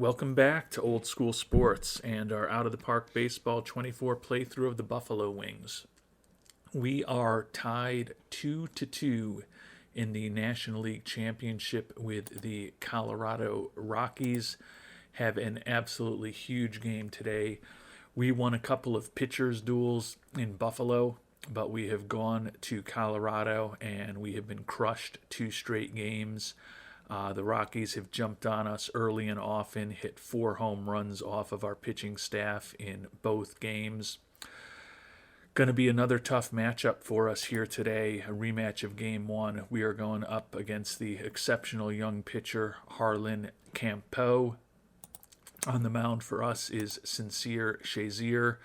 Welcome back to Old School Sports and our Out of the Park Baseball 24 playthrough of the Buffalo Wings. We are tied 2-2 in the National League Championship with the Colorado Rockies. Have an absolutely huge game today. We won a couple of pitchers' duels in Buffalo, but we have gone to Colorado and we have been crushed 2 straight games. The Rockies have jumped on us early and often, hit 4 home runs off of our pitching staff in both games. Going to be another tough matchup for us here today, a rematch of Game 1. We are going up against the exceptional young pitcher Harlan Campeau. On the mound for us is Sincere Shazier,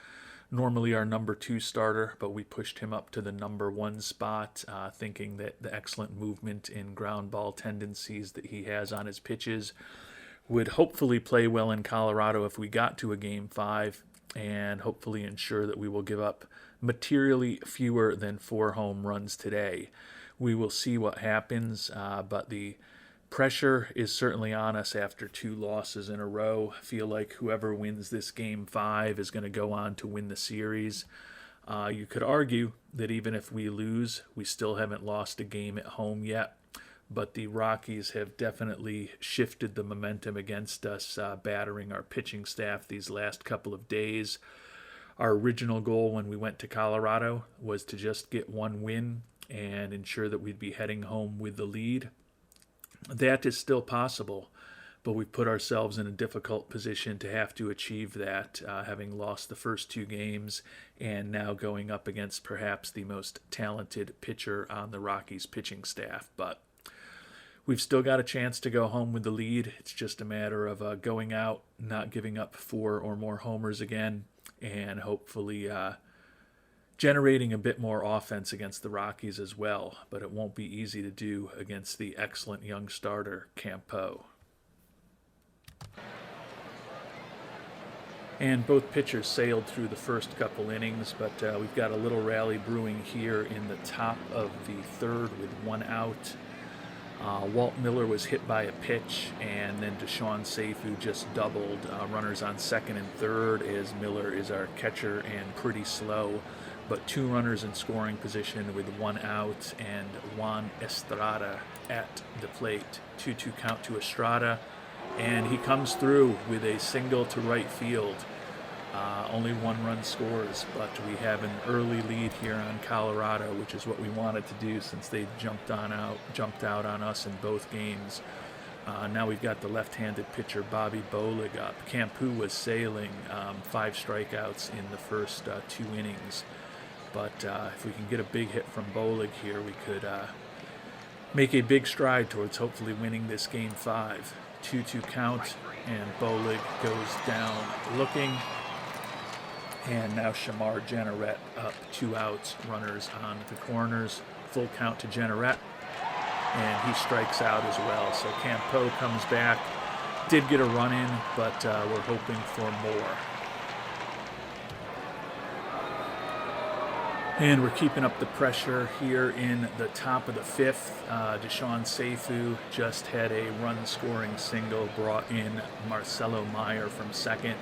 normally our number 2 starter, but we pushed him up to the number 1 spot, thinking that the excellent movement and ground ball tendencies that he has on his pitches would hopefully play well in Colorado if we got to a Game 5, and hopefully ensure that we will give up materially fewer than 4 home runs today. We will see what happens, but the pressure is certainly on us after 2 losses in a row. I feel like whoever wins this Game 5 is going to go on to win the series. You could argue that even if we lose, we still haven't lost a game at home yet. But the Rockies have definitely shifted the momentum against us, battering our pitching staff these last couple of days. Our original goal when we went to Colorado was to just get 1 win and ensure that we'd be heading home with the lead. That is still possible, but we've put ourselves in a difficult position to have to achieve that, having lost the first 2 games and now going up against perhaps the most talented pitcher on the Rockies pitching staff. But we've still got a chance to go home with the lead. It's just a matter of going out, not giving up 4 or more homers again, and hopefully generating a bit more offense against the Rockies as well, but it won't be easy to do against the excellent young starter, Campeau. And both pitchers sailed through the first couple innings, but we've got a little rally brewing here in the top of the 3rd with 1 out. Walt Miller was hit by a pitch, and then Deshaun Seifu just doubled runners on 2nd and 3rd, as Miller is our catcher and pretty slow. But 2 runners in scoring position with 1 out, and Juan Estrada at the plate. 2-2 count to Estrada, and he comes through with a single to right field. Only 1 run scores, but we have an early lead here on Colorado, which is what we wanted to do since they jumped out on us in both games. Now we've got the left-handed pitcher Bobby Bolig up. Campeau was sailing, 5 strikeouts in the first 2 innings. But if we can get a big hit from Bolig here, we could make a big stride towards hopefully winning this Game 5. 2-2 count, and Bolig goes down looking. And now Shamar Jenneret up, 2 outs, runners on the corners. Full count to Jenneret, and he strikes out as well. So Campeau comes back, did get a run in, but we're hoping for more. And we're keeping up the pressure here in the top of the 5th. Deshaun Seifu just had a run-scoring single, brought in Marcelo Meyer from 2nd.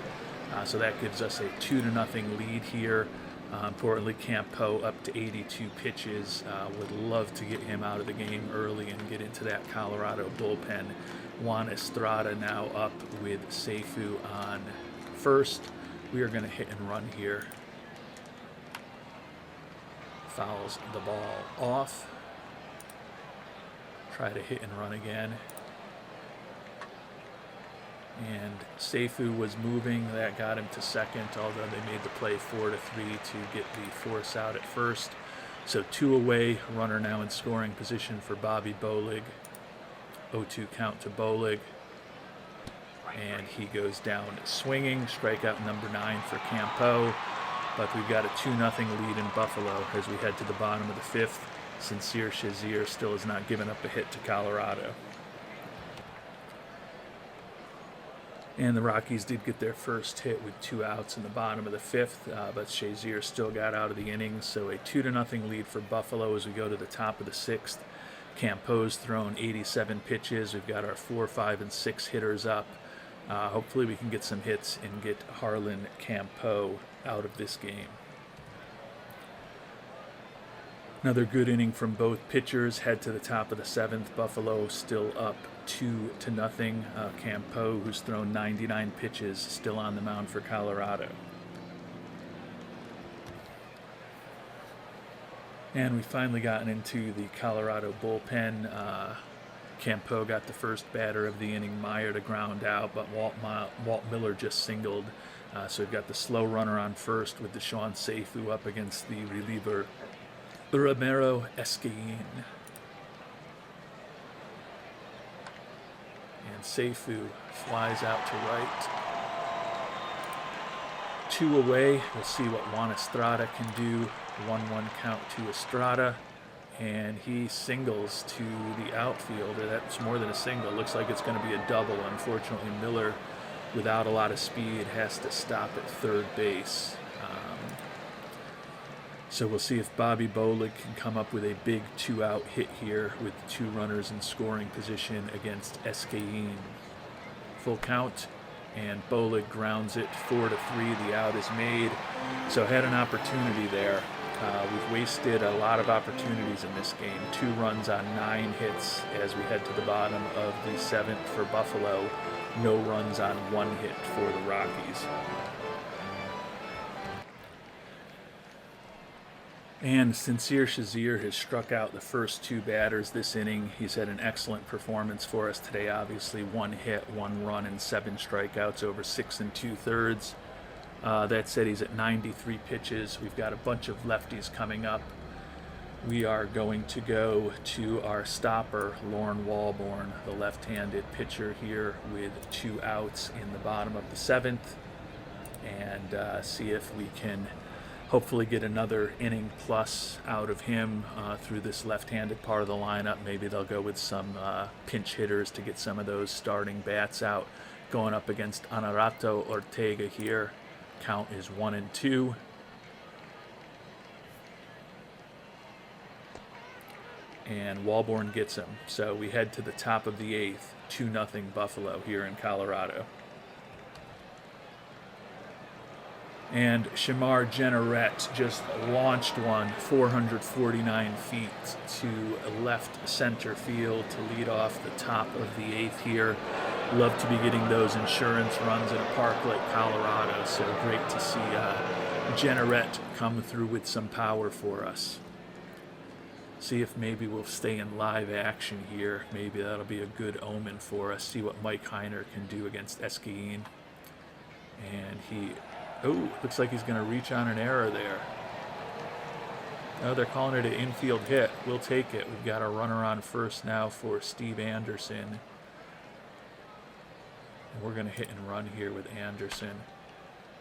So that gives us a 2-0 lead here. Importantly, Campeau up to 82 pitches. Would love to get him out of the game early and get into that Colorado bullpen. Juan Estrada now up with Seifu on first. We are going to hit and run here. Fouls the ball off. Try to hit and run again. And Seifu was moving. That got him to 2nd, although they made the play 4-3 to get the force out at first. So 2 away. Runner now in scoring position for Bobby Bolig. 0-2 count to Bolig. And he goes down swinging. Strikeout number 9 for Campeau. But we've got a 2-0 lead in Buffalo as we head to the bottom of the 5th. Sincere Shazier still has not given up a hit to Colorado. And the Rockies did get their first hit with 2 outs in the bottom of the 5th, but Shazier still got out of the inning. So a 2-0 lead for Buffalo as we go to the top of the 6th. Campeau's thrown 87 pitches. We've got our 4, 5, and 6 hitters up. Hopefully we can get some hits and get Harlan Campeau out of this game. Another good inning from both pitchers. Head to the top of the seventh. Buffalo still up 2-0. Campeau, who's thrown 99 pitches, still on the mound for Colorado. And we finally gotten into the Colorado bullpen. Campeau got the first batter of the inning, Meyer to ground out, but Walt Miller just singled. So we've got the slow runner on first with Deshaun Seifu up against the reliever Romero Esquilin. And Seifu flies out to right. 2 away. We'll see what Juan Estrada can do. 1-1 count to Estrada. And he singles to the outfielder. That's more than a single. Looks like it's going to be a double. Unfortunately, Miller, without a lot of speed, has to stop at third base. So we'll see if Bobby Bolig can come up with a big 2-out hit here with 2 runners in scoring position against Esquilin. Full count, and Bolig grounds it 4-3. The out is made. So had an opportunity there. We've wasted a lot of opportunities in this game. 2 runs on 9 hits as we head to the bottom of the 7th for Buffalo. No runs on 1 hit for the Rockies. And Sincere Shazier has struck out the first 2 batters this inning. He's had an excellent performance for us today, obviously. 1 hit, 1 run, and 7 strikeouts over 6 2/3. That said, he's at 93 pitches. We've got a bunch of lefties coming up. We are going to go to our stopper, Lauren Walborn, the left-handed pitcher here with 2 outs in the bottom of the 7th, and see if we can hopefully get another inning plus out of him through this left-handed part of the lineup. Maybe they'll go with some pinch hitters to get some of those starting bats out. Going up against Anarato Ortega here. Count is 1-2. And Walborn gets him. So we head to the top of the 8th. 2-0 Buffalo here in Colorado. And Shamar Jenneret just launched one 449 feet to left center field to lead off the top of the 8th here. Love to be getting those insurance runs in a park like Colorado, so great to see Jenneret come through with some power for us. See if maybe we'll stay in live action here. Maybe that'll be a good omen for us. See what Mike Heiner can do against Esquilin. And he... Oh, looks like he's going to reach on an error there. Oh, they're calling it an infield hit. We'll take it. We've got a runner on first now for Steve Anderson. And we're going to hit and run here with Anderson.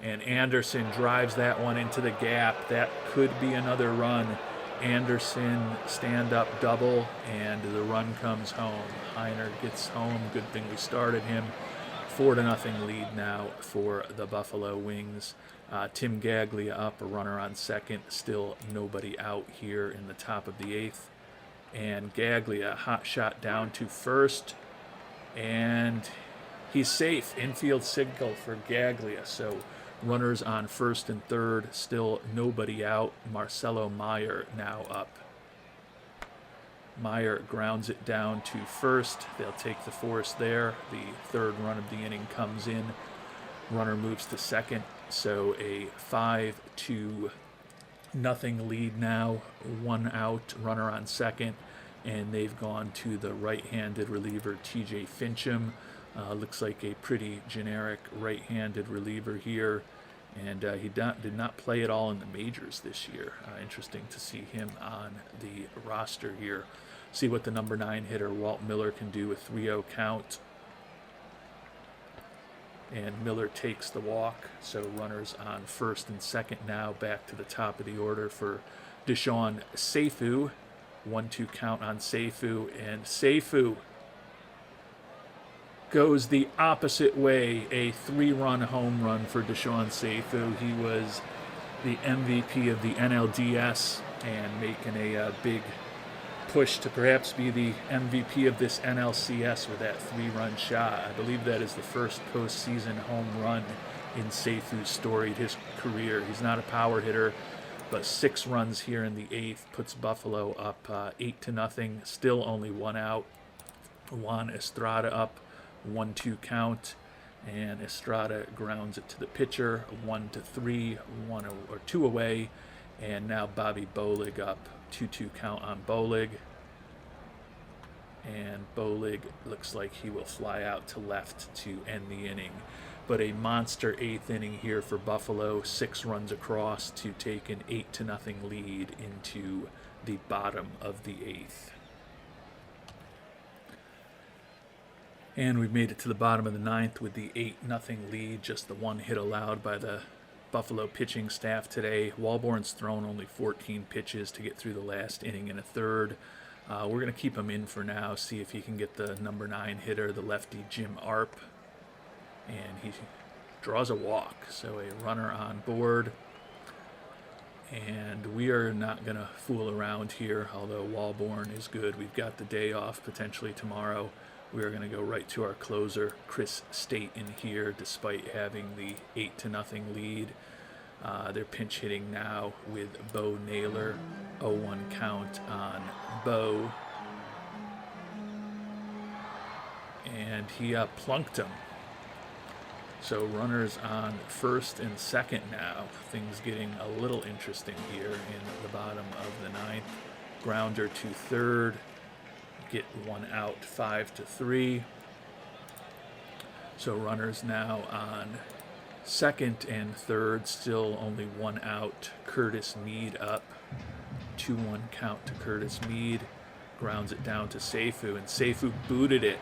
And Anderson drives that one into the gap. That could be another run. Anderson stand-up double, and the run comes home. Heiner gets home. Good thing we started him. 4-0 lead now for the Buffalo Wings. Tim Gaglia up, a runner on second. Still nobody out here in the top of the 8th. And Gaglia, hot shot down to first. And he's safe. Infield signal for Gaglia. So runners on first and third. Still nobody out. Marcelo Meyer now up. Meyer grounds it down to first. They'll take the force there. The 3rd run of the inning comes in. Runner moves to second. So a 5-0 lead now. 1 out, runner on second. And they've gone to the right-handed reliever, TJ Fincham. Looks like a pretty generic right-handed reliever here. And he did not play at all in the majors this year. Interesting to see him on the roster here. See what the number 9 hitter, Walt Miller, can do with 3-0 count. And Miller takes the walk. So runners on first and second now. Back to the top of the order for Deshaun Seifu. 1-2 count on Seifu. And Seifu goes the opposite way. A 3-run home run for Deshaun Seifu. He was the MVP of the NLDS and making a big push to perhaps be the MVP of this NLCS with that 3-run shot. I believe that is the first postseason home run in Seifu's storied his career. He's not a power hitter, but 6 runs here in the 8th puts Buffalo up 8-0. Still only 1 out. Juan Estrada up, 1-2 count, and Estrada grounds it to the pitcher, 1-3, 2 away, and now Bobby Bolig up, 2-2 count on Bolig, and Bolig looks like he will fly out to left to end the inning. But a monster 8th inning here for Buffalo, 6 runs across to take an 8-0 lead into the bottom of the 8th. And we've made it to the bottom of the 9th with the 8-0 lead, just the 1 hit allowed by the Buffalo pitching staff today. Walborn's thrown only 14 pitches to get through the last inning and a third. We're going to keep him in for now, see if he can get the number 9 hitter, the lefty Jim Arp. And he draws a walk, so a runner on board. And we are not going to fool around here, although Walborn is good. We've got the day off potentially tomorrow. We are going to go right to our closer, Chris Staten here, despite having the 8-0 lead. They're pinch hitting now with Bo Naylor. 0-1 count on Bo. And he plunked him. So runners on first and second now. Things getting a little interesting here in the bottom of the 9th. Grounder to third. Get 1 out, 5-3. So runners now on second and third. Still only 1 out. Curtis Mead up. 2-1 count to Curtis Mead. Grounds it down to Seifu, and Seifu booted it.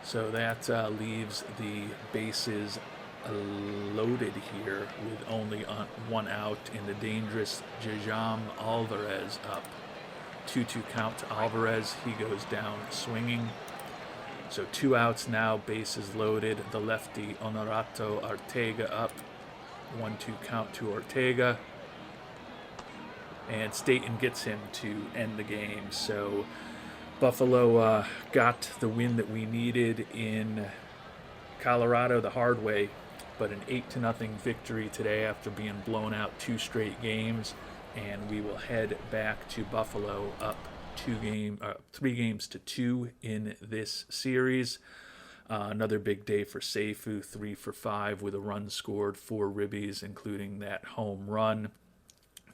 So that leaves the bases loaded here with only 1 out, and the dangerous Jajam Alvarez up. 2-2 count to Alvarez. He goes down swinging. So 2 outs now, bases loaded. The lefty Honorato Ortega up. 1-2 count to Ortega. And Staten gets him to end the game. So Buffalo got the win that we needed in Colorado the hard way, but an 8-0 victory today after being blown out 2 straight games, and we will head back to Buffalo up 3-2 in this series. Another big day for Seifu, 3 for 5 with a run scored, 4 ribbies, including that home run.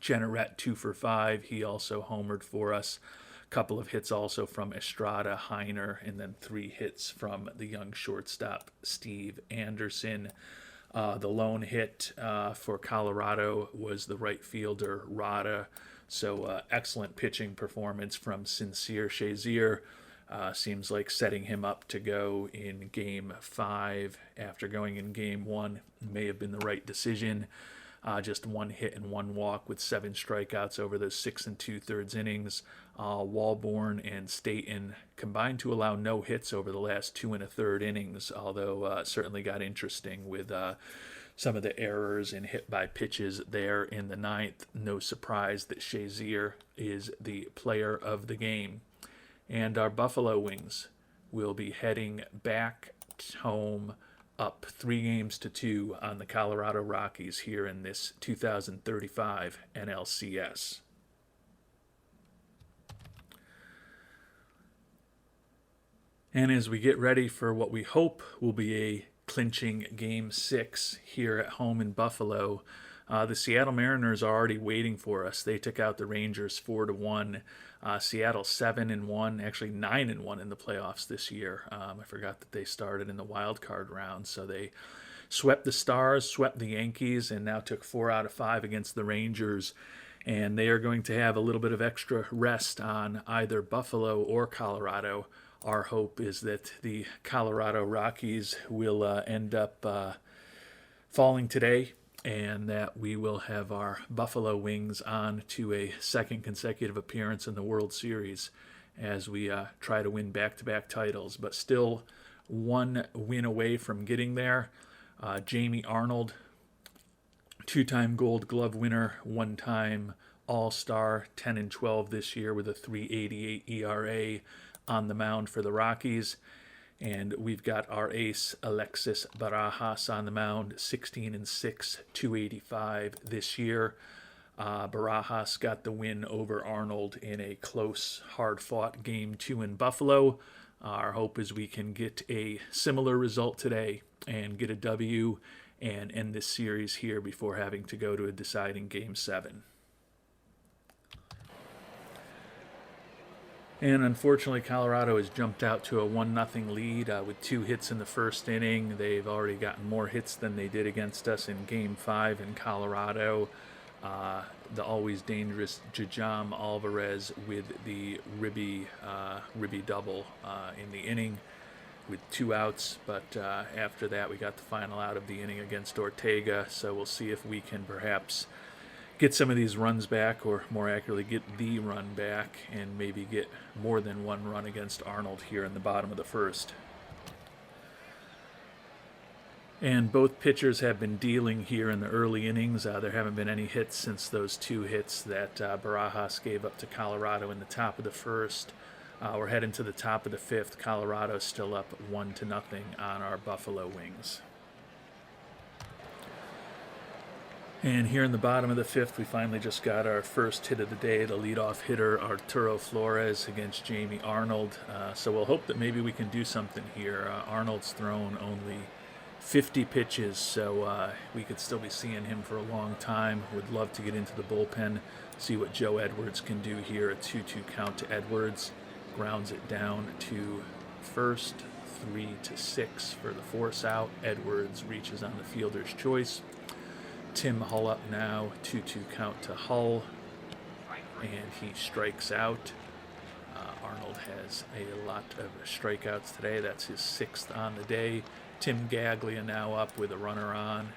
Jenneret 2 for 5. He also homered for us. Couple of hits also from Estrada, Heiner, and then 3 hits from the young shortstop, Steve Anderson. The lone hit for Colorado was the right fielder, Rada. So excellent pitching performance from Sincere Shazier. Seems like setting him up to go in Game 5 after going in Game 1 may have been the right decision. Just 1 hit and 1 walk with 7 strikeouts over those 6 2/3 innings. Walborn and Staten combined to allow no hits over the last 2 1/3 innings, although certainly got interesting with some of the errors and hit by pitches there in the 9th. No surprise that Shazier is the player of the game. And our Buffalo Wings will be heading back home up 3-2 on the Colorado Rockies here in this 2035 NLCS. And as we get ready for what we hope will be a clinching Game 6 here at home in Buffalo, the Seattle Mariners are already waiting for us. They took out the Rangers 4-1. Seattle 7-1, actually 9-1 in the playoffs this year. I forgot that they started in the wild card round. So they swept the Stars, swept the Yankees, and now took 4 out of 5 against the Rangers. And they are going to have a little bit of extra rest on either Buffalo or Colorado. Our hope is that the Colorado Rockies will end up falling today, and that we will have our Buffalo Wings on to a second consecutive appearance in the World Series as we try to win back-to-back titles, but still 1 win away from getting there. Jamie Arnold, 2-time Gold Glove winner, 1-time all-star, 10-12 this year with a 3.88 ERA on the mound for the Rockies. And we've got our ace, Alexis Barajas, on the mound, 16-6, 285 this year. Barajas got the win over Arnold in a close, hard-fought Game 2 in Buffalo. Our hope is we can get a similar result today and get a W and end this series here before having to go to a deciding Game 7. And unfortunately, Colorado has jumped out to a 1-0 lead with 2 hits in the first inning. They've already gotten more hits than they did against us in Game 5 in Colorado. The always dangerous Jajam Alvarez with the ribby double in the inning with 2 outs. But after that, we got the final out of the inning against Ortega. So we'll see if we can perhaps get some of these runs back, or more accurately, get the run back, and maybe get more than 1 run against Arnold here in the bottom of the first. And both pitchers have been dealing here in the early innings. There haven't been any hits since those 2 hits that Barajas gave up to Colorado in the top of the first. We're heading to the top of the 5th. Colorado's still up 1-0 on our Buffalo Wings. And here in the bottom of the 5th, we finally just got our first hit of the day, the leadoff hitter, Arturo Flores, against Jamie Arnold. So we'll hope that maybe we can do something here. Arnold's thrown only 50 pitches, so we could still be seeing him for a long time. Would love to get into the bullpen, see what Joe Edwards can do here. A 2-2 count to Edwards. Grounds it down to first, 3-6 for the force out. Edwards reaches on the fielder's choice. Tim Hull up now, 2-2 count to Hull, and he strikes out. Arnold has a lot of strikeouts today. That's his 6th on the day. Tim Gaglia now up with a runner on.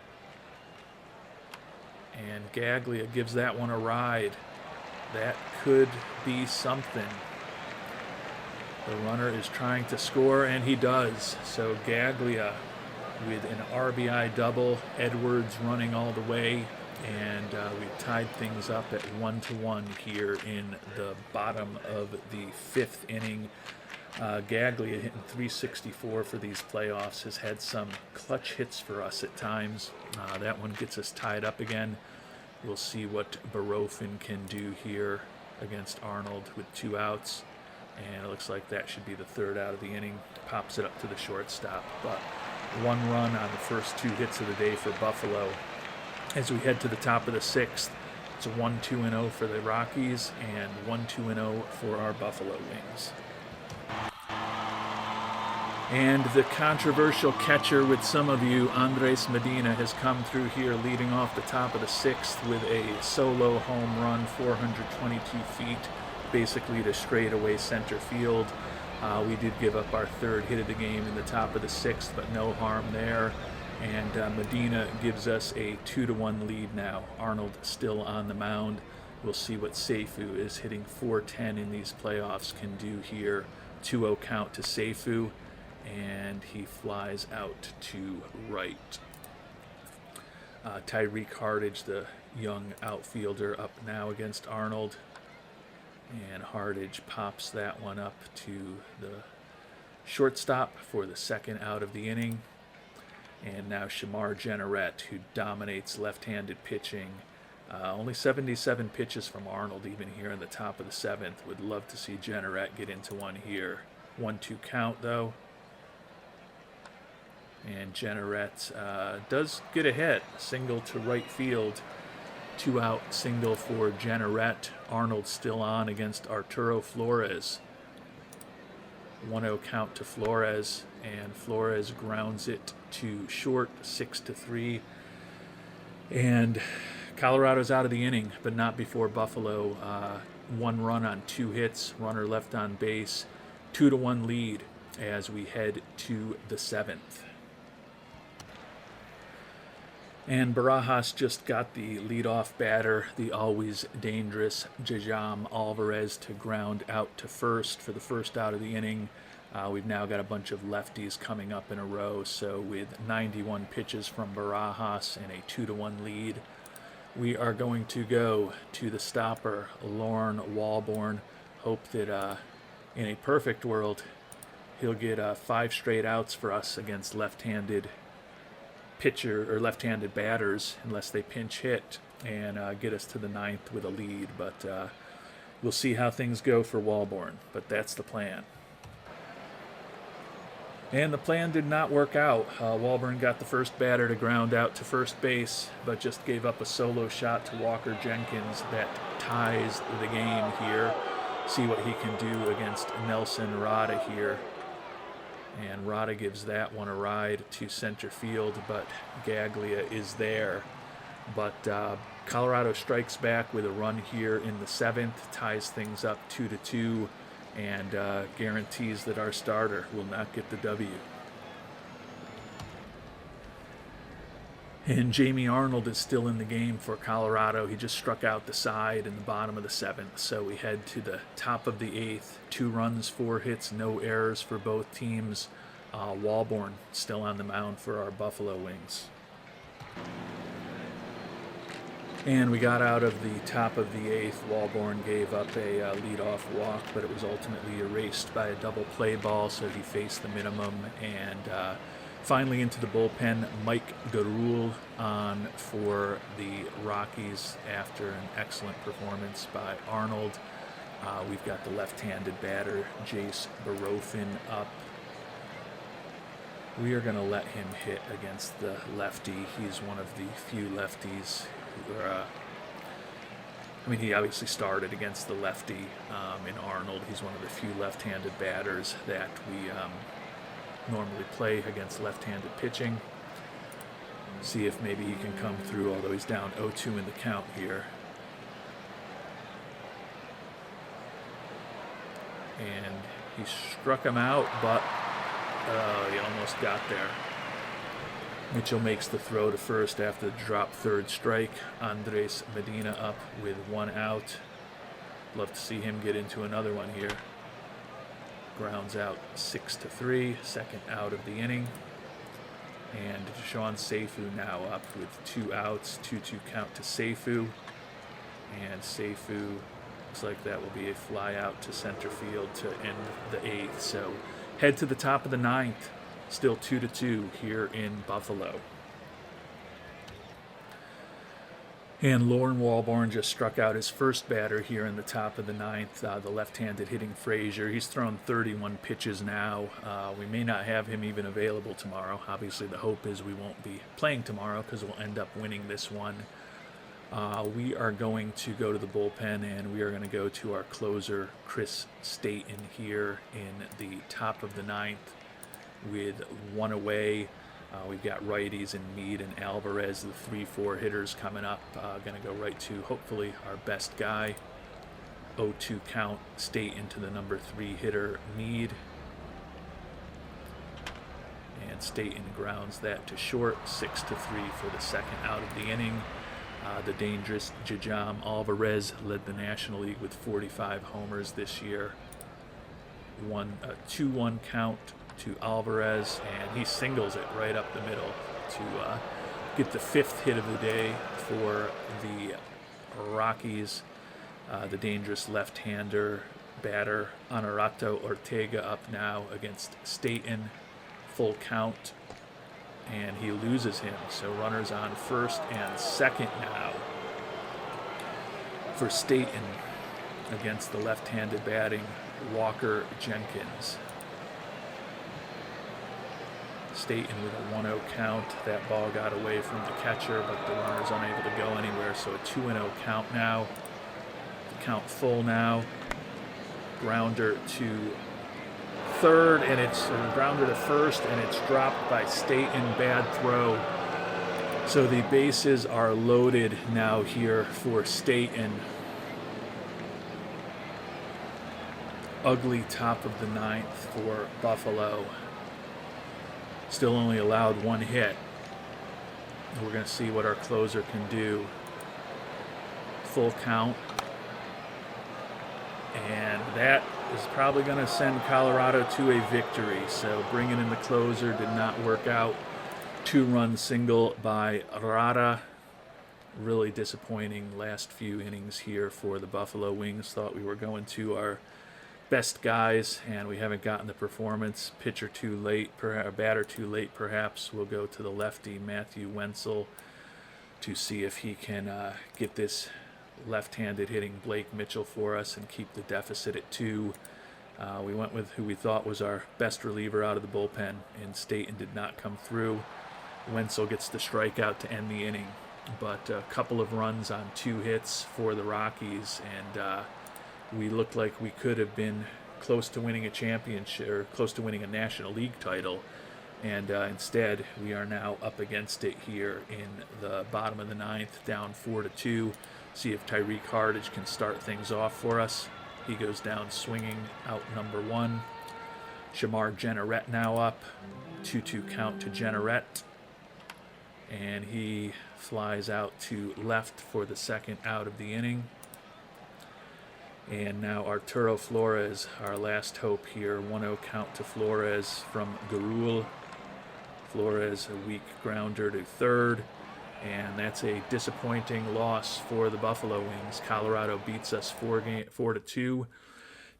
And Gaglia gives that one a ride. That could be something. The runner is trying to score, and he does. So Gaglia with an RBI double, Edwards running all the way, and we've tied things up at 1-1 here in the bottom of the 5th inning. Gaglia hitting 364 for these playoffs, has had some clutch hits for us at times. That one gets us tied up again. We'll see what Barofin can do here against Arnold with 2 outs, and it looks like that should be the 3rd out of the inning. Pops it up to the shortstop, but 1 run on the first 2 hits of the day for Buffalo. As we head to the top of the 6th, it's a 1-2-0 for the Rockies and 1-2-0 for our Buffalo Wings. And the controversial catcher with some of you, Andres Medina, has come through here leading off the top of the 6th with a solo home run, 422 feet, basically to straightaway center field. We did give up our 3rd hit of the game in the top of the 6th, but no harm there. And Medina gives us a 2-1 lead now. Arnold still on the mound. We'll see what Seifu is hitting .410 in these playoffs can do here. 2-0 count to Seifu, and he flies out to right. Tyreek Hardage, the young outfielder, up now against Arnold. And Hardage pops that one up to the shortstop for the 2nd out of the inning. And now Shamar Jenneret, who dominates left-handed pitching. Only 77 pitches from Arnold even here in the top of the 7th. Would love to see Jenneret get into one here. 1-2 count, though. And Jenneret does get a hit. Single to right field. 2-out single for Jenneret. Arnold still on against Arturo Flores. 1-0 count to Flores, and Flores grounds it to short, 6-3. And Colorado's out of the inning, but not before Buffalo. 1 run on 2 hits, runner left on base, 2-1 lead as we head to the 7th. And Barajas just got the leadoff batter, the always dangerous Jajam Alvarez, to ground out to first for the 1st out of the inning. We've now got a bunch of lefties coming up in a row, so with 91 pitches from Barajas and a 2-1 lead, We are going to go to the stopper, Lorne Walborn. Hope that in a perfect world, he'll get 5 straight outs for us against left-handed pitcher or left-handed batters, unless they pinch hit and get us to the 9th with a lead. But we'll see how things go for Walborn. But that's the plan. And the plan did not work out. Walburn got the first batter to ground out to first base, but just gave up a solo shot to Walker Jenkins that ties the game here. See what he can do against Nelson Rada here. And Rada gives that one a ride to center field, but Gaglia is there. But Colorado strikes back with a run here in the 7th, ties things up 2-2. And guarantees that our starter will not get the W. And Jamie Arnold is still in the game for Colorado. He just struck out the side in the bottom of the 7th. So we head to the top of the 8th. 2 runs, 4 hits, no errors for both teams. Walborn still on the mound for our Buffalo Wings. And we got out of the top of the 8th. Walborn gave up a leadoff walk, but it was ultimately erased by a double play ball, so he faced the minimum. And finally into the bullpen, Mike Garul on for the Rockies after an excellent performance by Arnold. We've got the left-handed batter, Jace Barofin, up. We are going to let him hit against the lefty. He's one of the few lefties he obviously started against the lefty in Arnold. He's one of the few left-handed batters that we normally play against left-handed pitching. See if maybe he can come through, although he's down 0-2 in the count here. And he struck him out, but he almost got there. Mitchell makes the throw to first after the drop third strike. Andres Medina up with 1 out. Love to see him get into another one here. Grounds out 6-3, second out of the inning. And Deshaun Seifu now up with 2 outs, 2-2 count to Seifu. And Seifu looks like that will be a fly out to center field to end the 8th. So head to the top of the 9th. Still 2-2 here in Buffalo. And Lorne Walborn just struck out his first batter here in the top of the 9th, the left-handed hitting Frazier. He's thrown 31 pitches now. We may not have him even available tomorrow. Obviously, the hope is we won't be playing tomorrow because we'll end up winning this one. We are going to go to the bullpen, and we are going to go to our closer, Chris Staten, here in the top of the 9th. With 1 away, we've got righties in Meade and Alvarez, the 3-4 hitters coming up. Going to go right to, hopefully, our best guy. 0-2 count, Staten to the number 3 hitter, Meade. And Staten grounds that to short, 6-3 for the second out of the inning. The dangerous Jajam Alvarez led the National League with 45 homers this year. 2-1 count to Alvarez, and he singles it right up the middle to get the 5th hit of the day for the Rockies. The dangerous left-hander batter Honorato Ortega up now against Staten. Full count, and he loses him. So runners on first and second now for Staten against the left-handed batting Walker Jenkins. Staten with a 1-0 count. That ball got away from the catcher, but the runner's unable to go anywhere. So a 2-0 count now. The count full now. Grounder to third, and it's a grounder to first, and it's dropped by Staten. Bad throw. So the bases are loaded now here for Staten. Ugly top of the 9th for Buffalo. Still only allowed 1 hit. We're going to see what our closer can do. Full count. And that is probably going to send Colorado to a victory. So bringing in the closer did not work out. 2-run single by Rada. really disappointing last few innings here for the Buffalo Wings. Thought we were going to our best guys, and we haven't gotten the performance. Pitcher too late, batter too late, perhaps. We'll go to the lefty, Matthew Wenzel, to see if he can get this left-handed hitting Blake Mitchell for us and keep the deficit at 2. We went with who we thought was our best reliever out of the bullpen, and Staten did not come through. Wenzel gets the strikeout to end the inning, but a couple of runs on 2 hits for the Rockies, and we looked like we could have been close to winning a championship, or close to winning a National League title, and instead we are now up against it here in the bottom of the 9th, down 4-2. See if Tyreek Hardage can start things off for us. He goes down swinging, out number 1. Shamar Jenneret now up, 2-2 count to Jenneret, and he flies out to left for the second out of the inning. And now Arturo Flores, our last hope here. 1-0 count to Flores from Garul. Flores, a weak grounder to third. And that's a disappointing loss for the Buffalo Wings. Colorado beats us 4-2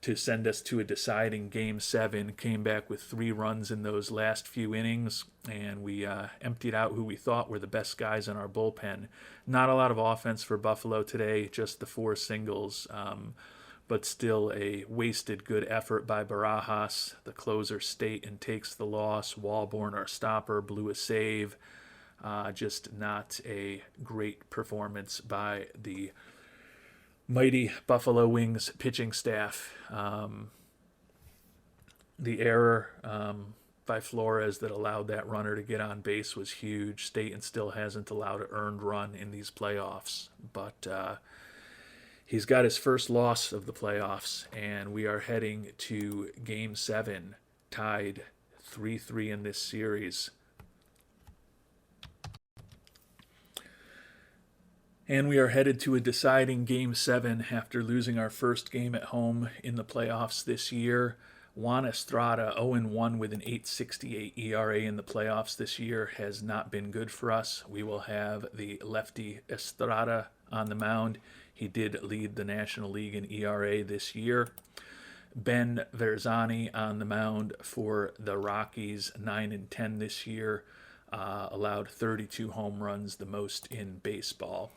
to send us to a deciding Game 7. Came back with 3 runs in those last few innings, and we emptied out who we thought were the best guys in our bullpen. Not a lot of offense for Buffalo today, just the 4 singles. But still a wasted good effort by Barajas. The closer Staten takes the loss. Walborn, our stopper, blew a save. Just not a great performance by the mighty Buffalo Wings pitching staff. The error by Flores that allowed that runner to get on base was huge. Staten still hasn't allowed an earned run in these playoffs, but he's got his first loss of the playoffs, and we are heading to Game 7, tied 3-3 in this series. And we are headed to a deciding Game 7 after losing our first game at home in the playoffs this year. Juan Estrada, 0-1 with an 8.68 ERA in the playoffs this year, has not been good for us. We will have the lefty Estrada on the mound. He did lead the National League in ERA this year. Ben Verzani on the mound for the Rockies, 9-10 this year, allowed 32 home runs, the most in baseball.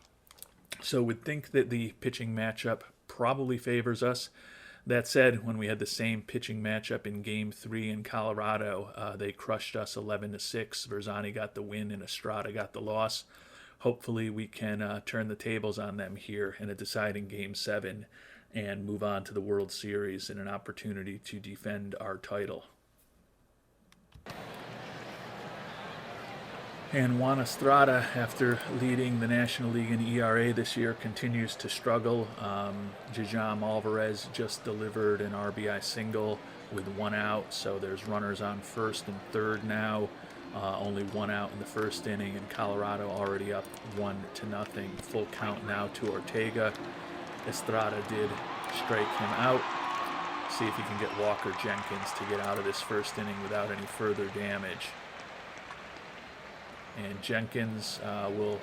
So would think that the pitching matchup probably favors us. That said, when we had the same pitching matchup in Game 3 in Colorado, they crushed us 11-6. Verzani got the win and Estrada got the loss. Hopefully we can turn the tables on them here in a deciding Game 7 and move on to the World Series and an opportunity to defend our title. And Juan Estrada, after leading the National League in ERA this year, continues to struggle. Jajam Alvarez just delivered an RBI single with 1 out, so there's runners on first and third now. Only 1 out in the first inning, and Colorado already up 1-0. Full count now to Ortega. Estrada did strike him out. See if he can get Walker Jenkins to get out of this first inning without any further damage. And Jenkins will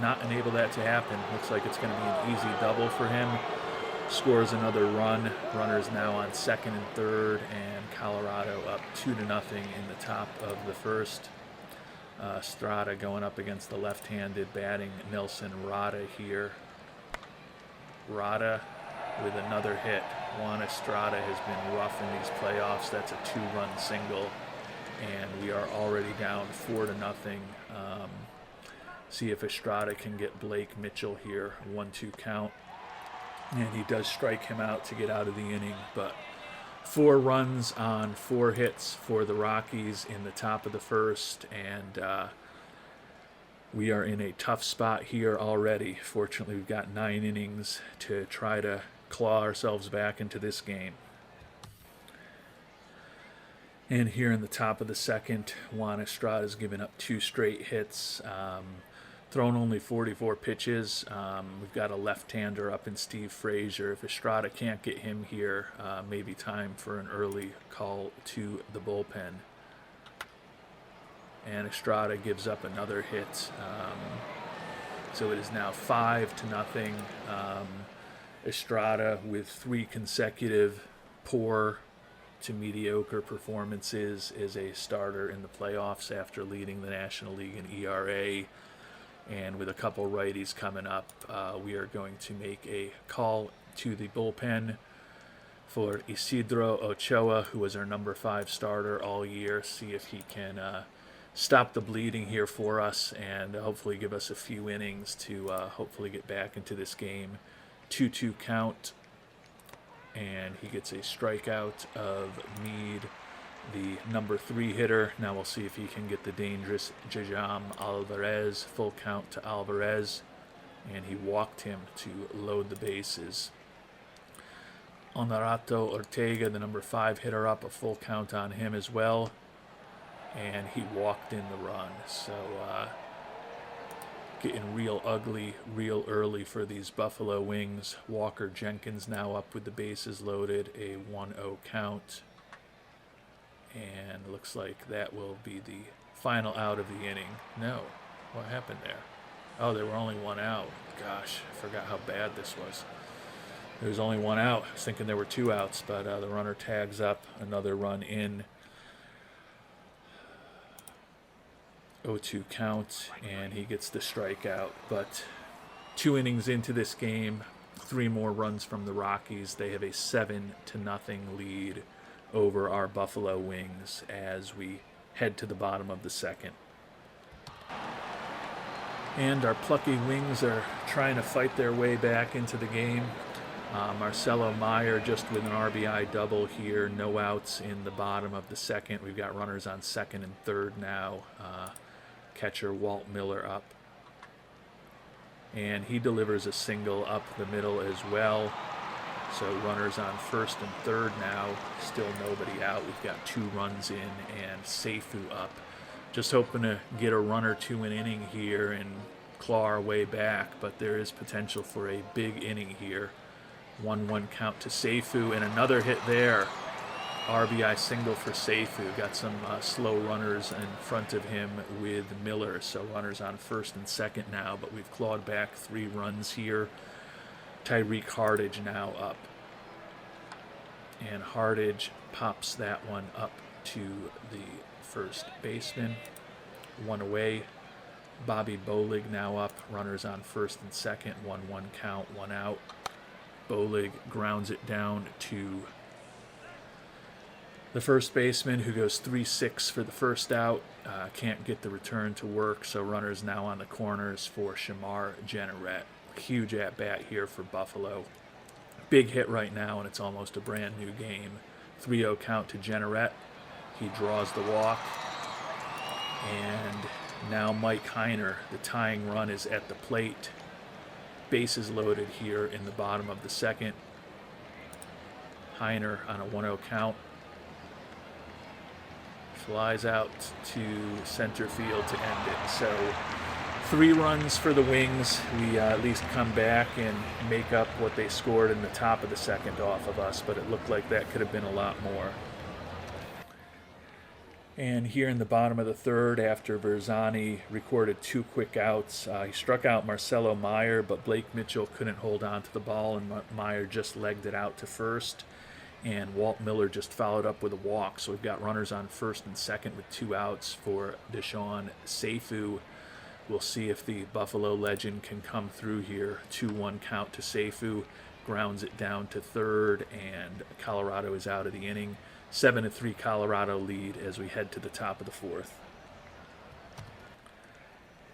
not enable that to happen. Looks like it's going to be an easy double for him. Scores another run. Runners now on second and third, and Colorado up 2-0 in the top of the first. Estrada going up against the left-handed batting Nelson Rada here. Rada with another hit. Juan Estrada has been rough in these playoffs. That's a 2-run single. And we are already down 4-0. See if Estrada can get Blake Mitchell here. 1-2 count. And he does strike him out to get out of the inning. But 4 runs on 4 hits for the Rockies in the top of the first. And we are in a tough spot here already. Fortunately, we've got 9 innings to try to claw ourselves back into this game. And here in the top of the second, Juan Estrada's given up 2 straight hits, thrown only 44 pitches. We've got a left-hander up in Steve Frazier. If Estrada can't get him here, maybe time for an early call to the bullpen. And Estrada gives up another hit. So it is now 5-0. Estrada with 3 consecutive poor to mediocre performances as a starter in the playoffs after leading the National League in ERA. And with a couple righties coming up, we are going to make a call to the bullpen for Isidro Ochoa, who was our number 5 starter all year. See if he can stop the bleeding here for us and hopefully give us a few innings to hopefully get back into this game. 2-2 count, and he gets a strikeout of Meade, the number 3 hitter. Now we'll see if he can get the dangerous Jajam Alvarez. Full count to Alvarez, and he walked him to load the bases. Honorato Ortega, the number 5 hitter, up, a full count on him as well, and he walked in the run. So getting real ugly real early for these Buffalo Wings. Walker Jenkins now up with the bases loaded, a 1-0 count. And looks like that will be the final out of the inning. No, what happened there? Oh, there were only 1 out. Gosh, I forgot how bad this was. There was only 1 out. I was thinking there were 2 outs, but the runner tags up, another run in. 0-2 count, and he gets the strikeout. But 2 innings into this game, 3 more runs from the Rockies. They have a 7-0 lead over our Buffalo Wings as we head to the bottom of the second. And our plucky Wings are trying to fight their way back into the game. Marcelo Meyer just with an RBI double here, no outs in the bottom of the second. We've got runners on second and third now. Catcher Walt Miller up, and he delivers a single up the middle as well. So runners on first and third now, still nobody out. We've got 2 runs in and Seifu up. Just hoping to get a run or 2 an inning here and claw our way back, but there is potential for a big inning here. 1-1 count to Seifu, and another hit there. RBI single for Seifu. Got some slow runners in front of him with Miller, so runners on first and second now, but we've clawed back 3 runs here. Tyreek Hardage now up, and Hardage pops that one up to the first baseman. 1 away. Bobby Bolig now up, runners on first and second. 1-1 count, 1 out. Bolig grounds it down to the first baseman, who goes 3-6 for the first out. Can't get the return to work, so runners now on the corners for Shamar Jenneret. Huge at-bat here for Buffalo. Big hit right now, and it's almost a brand new game. 3-0 count to Jenneret. He draws the walk. And now Mike Heiner, the tying run, is at the plate. Bases loaded here in the bottom of the second. Heiner on a 1-0 count flies out to center field to end it. So 3 runs for the Wings. We at least come back and make up what they scored in the top of the second off of us, but it looked like that could have been a lot more. And here in the bottom of the third, after Verzani recorded 2 quick outs, he struck out Marcelo Meyer, but Blake Mitchell couldn't hold on to the ball, and Meyer just legged it out to first. And Walt Miller just followed up with a walk. So we've got runners on first and second with 2 outs for Deshaun Seifu. We'll see if the Buffalo legend can come through here. 2-1 count to Seifu, grounds it down to third, and Colorado is out of the inning. 7-3 Colorado lead as we head to the top of the fourth.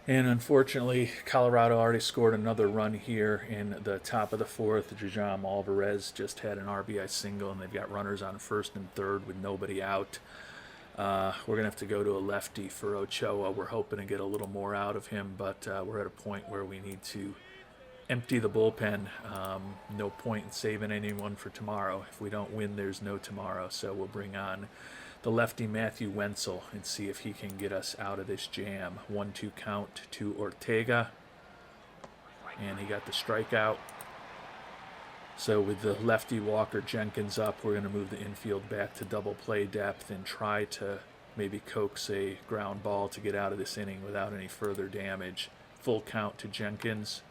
And unfortunately, Colorado already scored another run here in the top of the fourth. Jajam Alvarez just had an RBI single, and they've got runners on first and third with nobody out. We're going to have to go to a lefty for Ochoa. We're hoping to get a little more out of him, but we're at a point where we need to empty the bullpen. No point in saving anyone for tomorrow. If we don't win, there's no tomorrow. So we'll bring on the lefty Matthew Wenzel and see if he can get us out of this jam. 1-2 count to Ortega, and he got the strikeout. So with the lefty Walker Jenkins up, we're going to move the infield back to double play depth and try to maybe coax a ground ball to get out of this inning without any further damage. full count to Jenkins,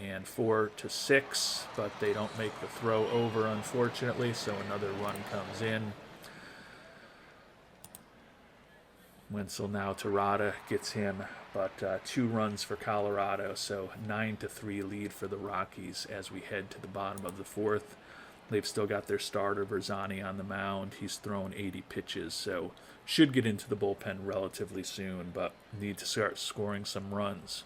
and 4-6, but they don't make the throw over, unfortunately, so another run comes in. Wenzel now to Rada, gets him, but 2 runs for Colorado, so 9-3 lead for the Rockies as we head to the bottom of the 4th. They've still got their starter, Verzani, on the mound. He's thrown 80 pitches, so should get into the bullpen relatively soon, but need to start scoring some runs.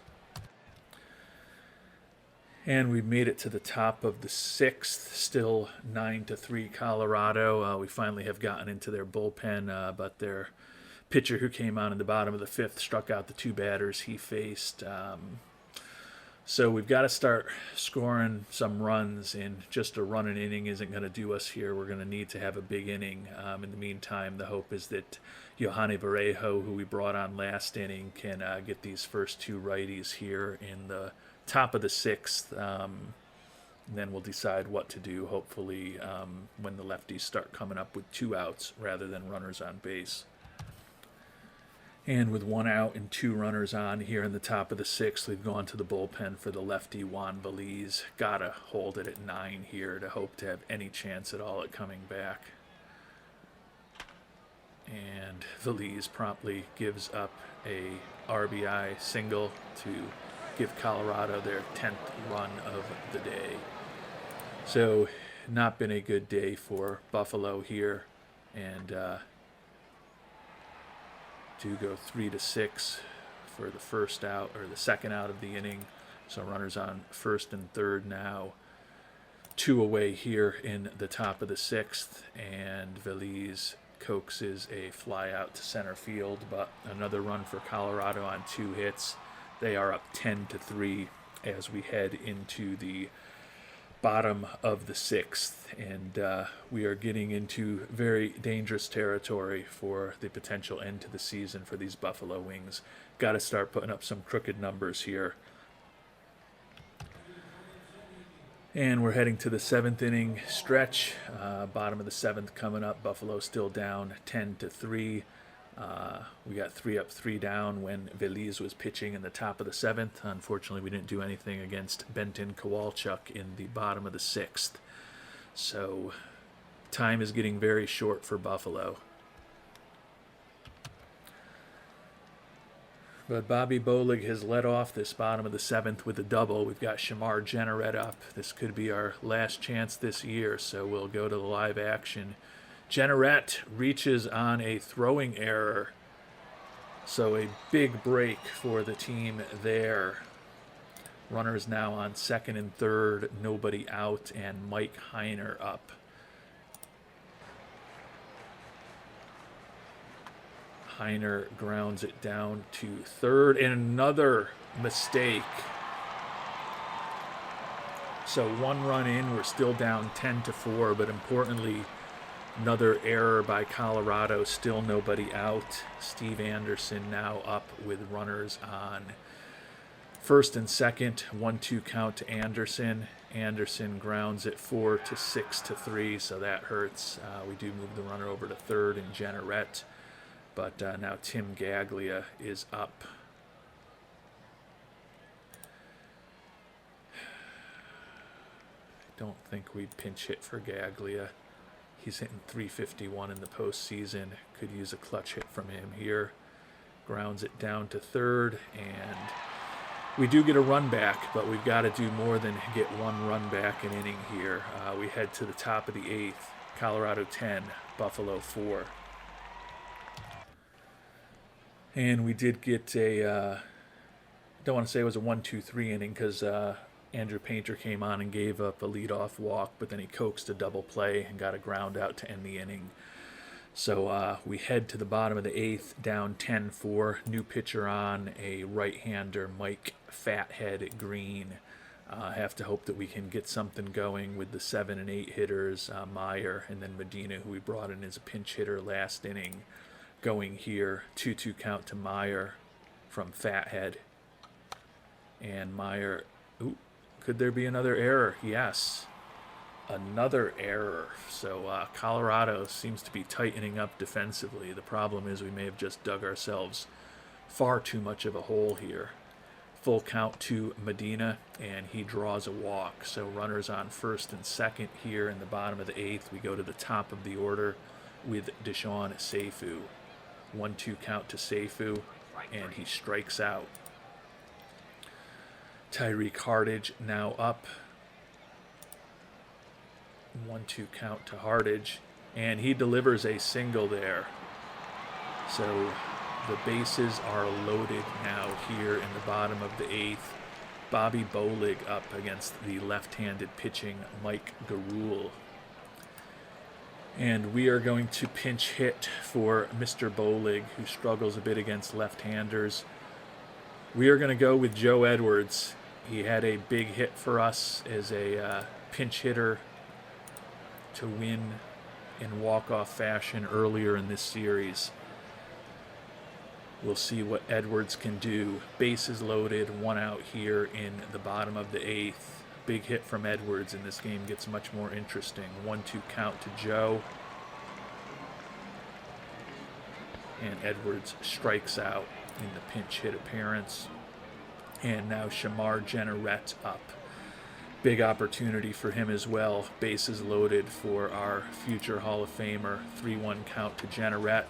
And we've made it to the top of the 6th, still 9-3 Colorado. We finally have gotten into their bullpen, but their pitcher who came on in the bottom of the 5th struck out the 2 batters he faced. So we've got to start scoring some runs, and just a run an inning isn't going to do us here. We're going to need to have a big inning. In the meantime, the hope is that Yohane Varejo, who we brought on last inning, can get these first 2 righties here in the top of the 6th. Then we'll decide what to do, hopefully, when the lefties start coming up with 2 outs rather than runners on base. And with 1 out and 2 runners on here in the top of the 6th, we've gone to the bullpen for the lefty Juan Veliz. Gotta hold it at 9 here to hope to have any chance at all at coming back. And Veliz promptly gives up a RBI single to give Colorado their 10th run of the day. So not been a good day for Buffalo here, and do go 3-6 for the first out, or the second out of the inning. So runners on first and third now. 2 away here in the top of the 6th, and Veliz coaxes a fly out to center field, but another run for Colorado on 2 hits. They are up 10-3 as we head into the bottom of the 6th, and we are getting into very dangerous territory for the potential end to the season for these Buffalo Wings. Got to start putting up some crooked numbers here. And we're heading to the 7th inning stretch. Bottom of the 7th coming up. Buffalo still down 10-3. We got 3 up, 3 down when Veliz was pitching in the top of the 7th. Unfortunately, we didn't do anything against Benton Kowalchuk in the bottom of the 6th. So time is getting very short for Buffalo. But Bobby Bolig has led off this bottom of the 7th with a double. We've got Shamar Jenneret up. This could be our last chance this year, so we'll go to the live action. Jenneret reaches on a throwing error, so a big break for the team there. Runners now on second and third, nobody out, and Mike Heiner up. Heiner grounds it down to third, and another mistake. So 1 run in, we're still down 10-4, but importantly, another error by Colorado, still nobody out. Steve Anderson now up with runners on first and second, 1-2 count to Anderson. Anderson grounds it 4-6-3, so that hurts. We do move the runner over to third and Jenneret. But now Tim Gaglia is up. I don't think we'd pinch hit for Gaglia. He's hitting .351 in the postseason. Could use a clutch hit from him here. Grounds it down to third, and we do get a run back, but we've got to do more than get 1 run back an inning here. We head to the top of the 8th. Colorado 10, Buffalo 4. And we did get a, don't want to say it was a 1-2-3 inning because Andrew Painter came on and gave up a leadoff walk, but then he coaxed a double play and got a ground out to end the inning. So we head to the bottom of the 8th, down 10-4. New pitcher on, a right-hander, Mike Fathead Green. Have to hope that we can get something going with the 7 and 8 hitters, Meyer, and then Medina, who we brought in as a pinch hitter last inning. Going here, 2-2 count to Meyer from Fathead. And Meyer, could there be another error? Yes, another error. So Colorado seems to be tightening up defensively. The problem is we may have just dug ourselves far too much of a hole here. full count to Medina, and he draws a walk. So runners on first and second here in the bottom of the eighth. We go to the top of the order with Deshaun Seifu. 1-2 count to Seifu, and he strikes out. Tyreek Hardage now up. 1-2 count to Hardage, and he delivers a single there. So the bases are loaded now here in the bottom of the eighth. Bobby Bolig up against the left-handed pitching Mike Garul. And we are going to pinch hit for Mr. Bolig, who struggles a bit against left-handers. We are going to go with Joe Edwards. He had a big hit for us as a pinch hitter to win in walk-off fashion earlier in this series. We'll see what Edwards can do. Bases loaded, 1 out here in the bottom of the eighth. Big hit from Edwards, and this game gets much more interesting. 1-2 count to Joe. And Edwards strikes out in the pinch hit appearance. And now Shamar Jenneret up. Big opportunity for him as well. Bases loaded for our future Hall of Famer. 3-1 count to Jenneret.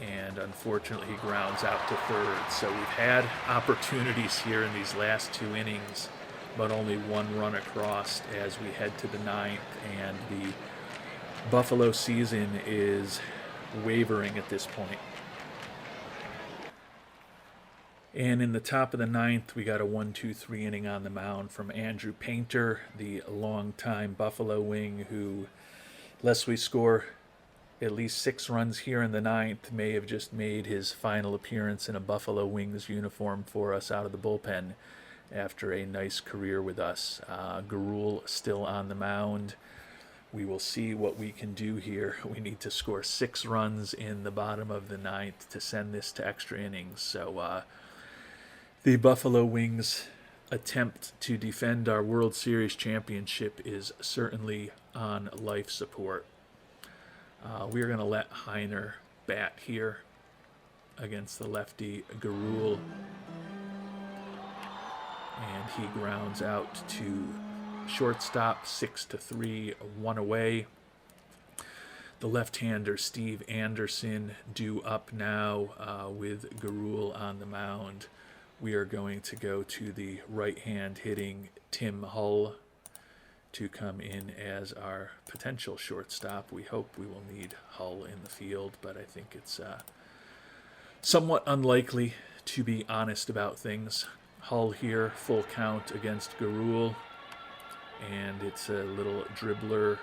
And unfortunately he grounds out to third. So we've had opportunities here in these last 2 innings, but only 1 run across as we head to the 9th, and the Buffalo season is wavering at this point. And in the top of the 9th, we got a 1-2-3 inning on the mound from Andrew Painter, the longtime Buffalo wing, who, lest we score at least 6 runs here in the 9th, may have just made his final appearance in a Buffalo Wings uniform for us out of the bullpen after a nice career with us. Garul still on the mound. We will see what we can do here. We need to score 6 runs in the bottom of the 9th to send this to extra innings. So the Buffalo Wings attempt to defend our World Series championship is certainly on life support. We're going to let Heiner bat here against the lefty Garul. And he grounds out to shortstop, 6-3, 1 away. The left-hander Steve Anderson due up now with Garul on the mound. We are going to go to the right-hand hitting Tim Hull to come in as our potential shortstop. We hope we will need Hull in the field, but I think it's somewhat unlikely, to be honest about things. Hull here, full count against Garul, and it's a little dribbler,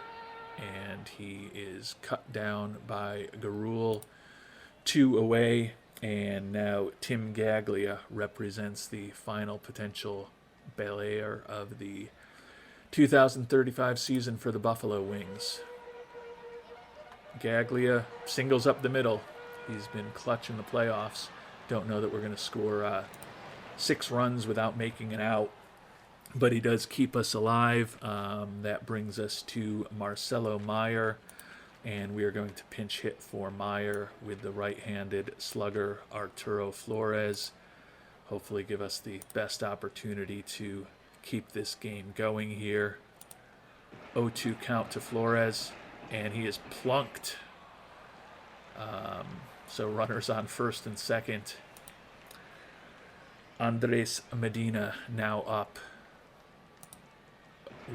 and he is cut down by Garul. 2 away, and now Tim Gaglia represents the final potential Belair of the 2035 season for the Buffalo Wings. Gaglia singles up the middle. He's been clutch in the playoffs. Don't know that we're going to score 6 runs without making an out, but he does keep us alive. That brings us to Marcelo Meyer, and we are going to pinch hit for Meyer with the right-handed slugger Arturo Flores. Hopefully give us the best opportunity to keep this game going here. 0-2 count to Flores, and he is plunked. So runners on first and second. Andres Medina now up.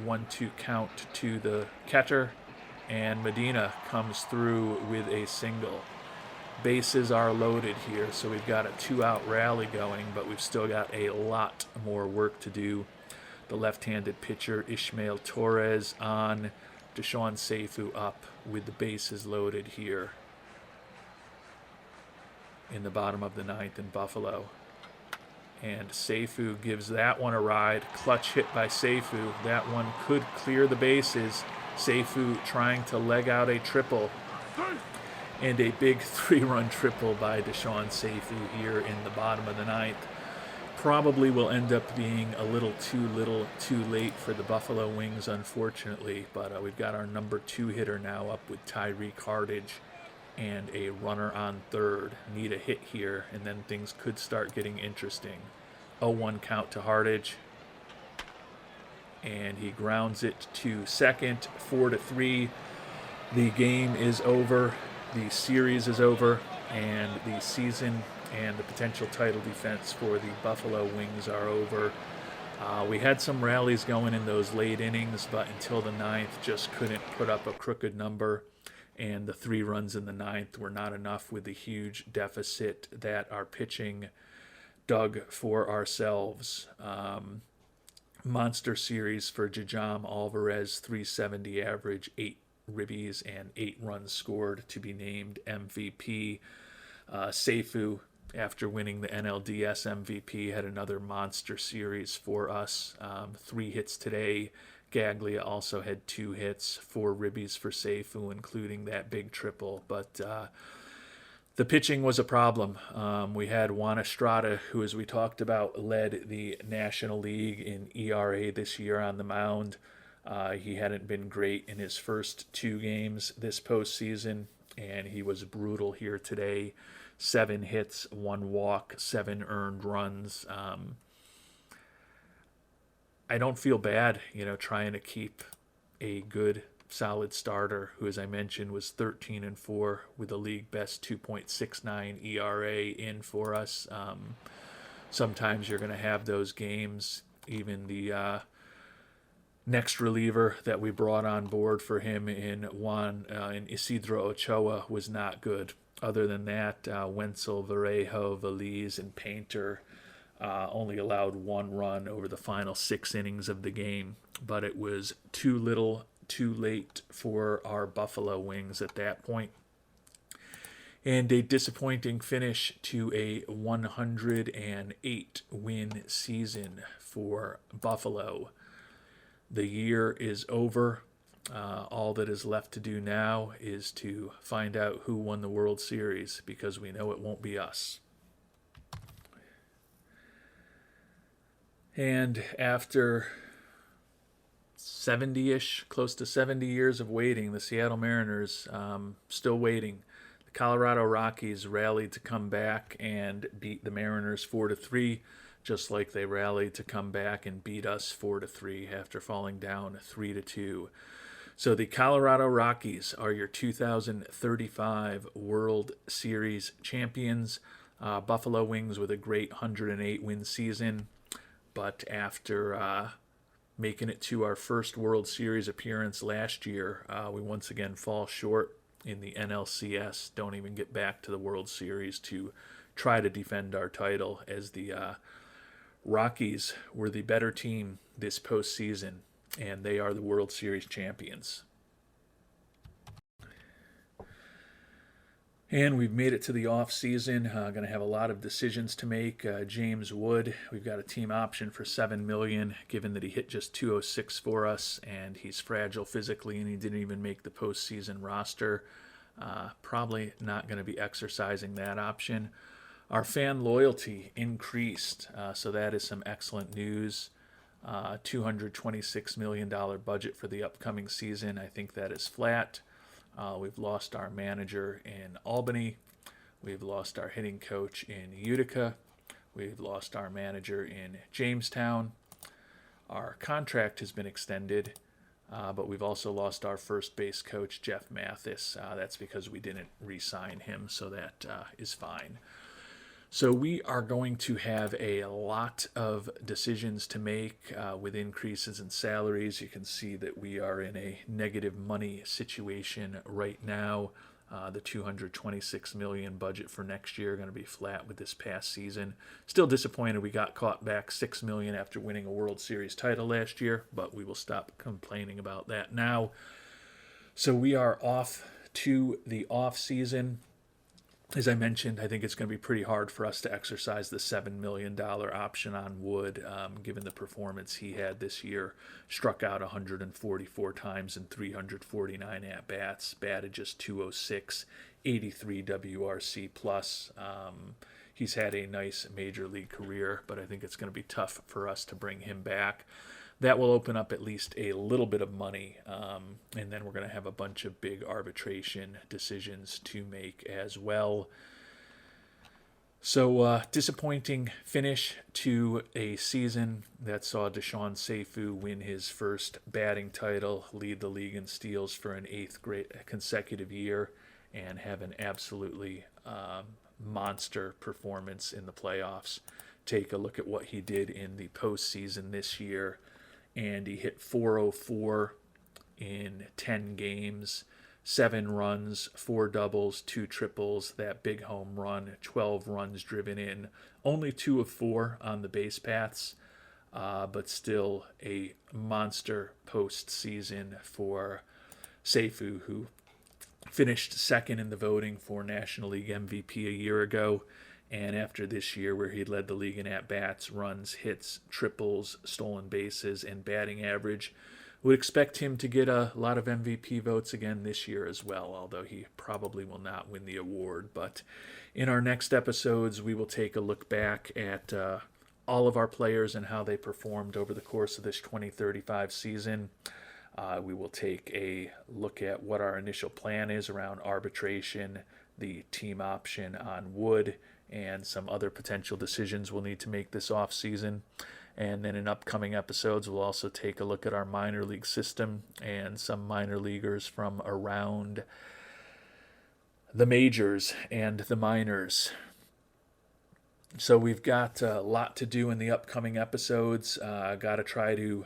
1-2 count to the catcher, and Medina comes through with a single. Bases are loaded here, so we've got a 2-out rally going, but we've still got a lot more work to do. The left-handed pitcher Ishmael Torres on. Deshaun Seifu up with the bases loaded here in the bottom of the 9th in Buffalo. And Seifu gives that one a ride. Clutch hit by Seifu. That one could clear the bases. Seifu trying to leg out a triple. And a big 3-run triple by Deshaun Seifu here in the bottom of the 9th. Probably will end up being a little too late for the Buffalo Wings, unfortunately. But we've got our number 2 hitter now up with Tyreek Hardage and a runner on third. Need a hit here, and then things could start getting interesting. 0-1 count to Hardage. And he grounds it to second, 4-3. The game is over. The series is over. And the season and the potential title defense for the Buffalo Wings are over. We had some rallies going in those late innings, but until the ninth, just couldn't put up a crooked number. And the 3 runs in the ninth were not enough with the huge deficit that our pitching dug for ourselves. Monster series for Jajam Alvarez, 370 average, 8 ribbies, and 8 runs scored to be named MVP. Seifu, after winning the NLDS MVP, had another monster series for us. 3 hits today. Gaglia also had 2 hits, 4 ribbies for Seifu, including that big triple. But the pitching was a problem. We had Juan Estrada, who, as we talked about, led the National League in ERA this year on the mound. He hadn't been great in his first 2 games this postseason, and he was brutal here today. 7 hits, 1 walk, 7 earned runs. I don't feel bad, trying to keep a good, solid starter who, as I mentioned, was 13-4 with a league best 2.69 ERA in for us. Sometimes you're going to have those games. Even the next reliever that we brought on board for him in Isidro Ochoa was not good. Other than that, Wenzel, Vallejo, Valiz, and Painter only allowed 1 run over the final 6 innings of the game. But it was too little, too late for our Buffalo Wings at that point. And a disappointing finish to a 108-win season for Buffalo. The year is over. All that is left to do now is to find out who won the World Series, because we know it won't be us. And after 70-ish, close to 70 years of waiting, the Seattle Mariners still waiting. The Colorado Rockies rallied to come back and beat the Mariners 4-3, just like they rallied to come back and beat us 4-3 after falling down 3-2. So the Colorado Rockies are your 2035 World Series champions. Buffalo Wings with a great 108-win season. But after making it to our first World Series appearance last year, we once again fall short in the NLCS. Don't even get back to the World Series to try to defend our title, as the Rockies were the better team this postseason, and they are the World Series champions. And we've made it to the off season. Going to have a lot of decisions to make. James Wood, we've got a team option for $7 million, given that he hit just 206 for us, and he's fragile physically, and he didn't even make the postseason roster. Probably not going to be exercising that option. Our fan loyalty increased, so that is some excellent news. $226 million budget for the upcoming season. I think that is flat. We've lost our manager in Albany. We've lost our hitting coach in Utica. We've lost our manager in Jamestown. Our contract has been extended, but we've also lost our first base coach, Jeff Mathis. That's because we didn't re-sign him, so that is fine. So we are going to have a lot of decisions to make with increases in salaries. You can see that we are in a negative money situation right now. The $226 million budget for next year going to be flat with this past season. Still disappointed we got caught back $6 million after winning a World Series title last year, but we will stop complaining about that now. So we are off to the off season. As I mentioned, I think it's going to be pretty hard for us to exercise the $7 million option on Wood, given the performance he had this year. Struck out 144 times in 349 at-bats, batted just 206, 83 WRC plus. He's had a nice major league career, but I think it's going to be tough for us to bring him back. That will open up at least a little bit of money, and then we're going to have a bunch of big arbitration decisions to make as well. So, disappointing finish to a season that saw Deshaun Seifu win his first batting title, lead the league in steals for an eighth consecutive year, and have an absolutely monster performance in the playoffs. Take a look at what he did in the postseason this year, and he hit 404 in 10 games. 7 runs, 4 doubles, 2 triples, that big home run, 12 runs driven in, only 2 of 4 on the base paths, but still a monster postseason for Seifu, who finished second in the voting for National League MVP a year ago. And after this year, where he led the league in at-bats, runs, hits, triples, stolen bases, and batting average, would expect him to get a lot of MVP votes again this year as well, although he probably will not win the award. But in our next episodes, we will take a look back at all of our players and how they performed over the course of this 2035 season. We will take a look at what our initial plan is around arbitration, the team option on Wood, and some other potential decisions we'll need to make this off season. And then in upcoming episodes, we'll also take a look at our minor league system and some minor leaguers from around the majors and the minors. So we've got a lot to do in the upcoming episodes. Got to try to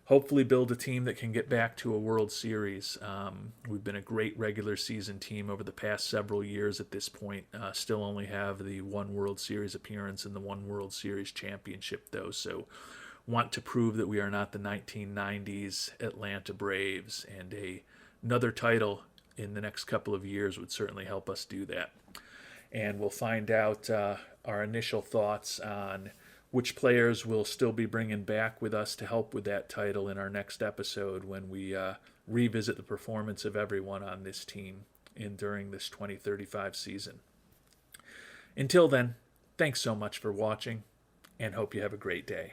hopefully build a team that can get back to a World Series. We've been a great regular season team over the past several years at this point. Still only have the one World Series appearance and the one World Series championship, though. So want to prove that we are not the 1990s Atlanta Braves, and another title in the next couple of years would certainly help us do that. And we'll find out our initial thoughts on which players we'll still be bringing back with us to help with that title in our next episode, when we revisit the performance of everyone on this team during this 2035 season. Until then, thanks so much for watching, and hope you have a great day.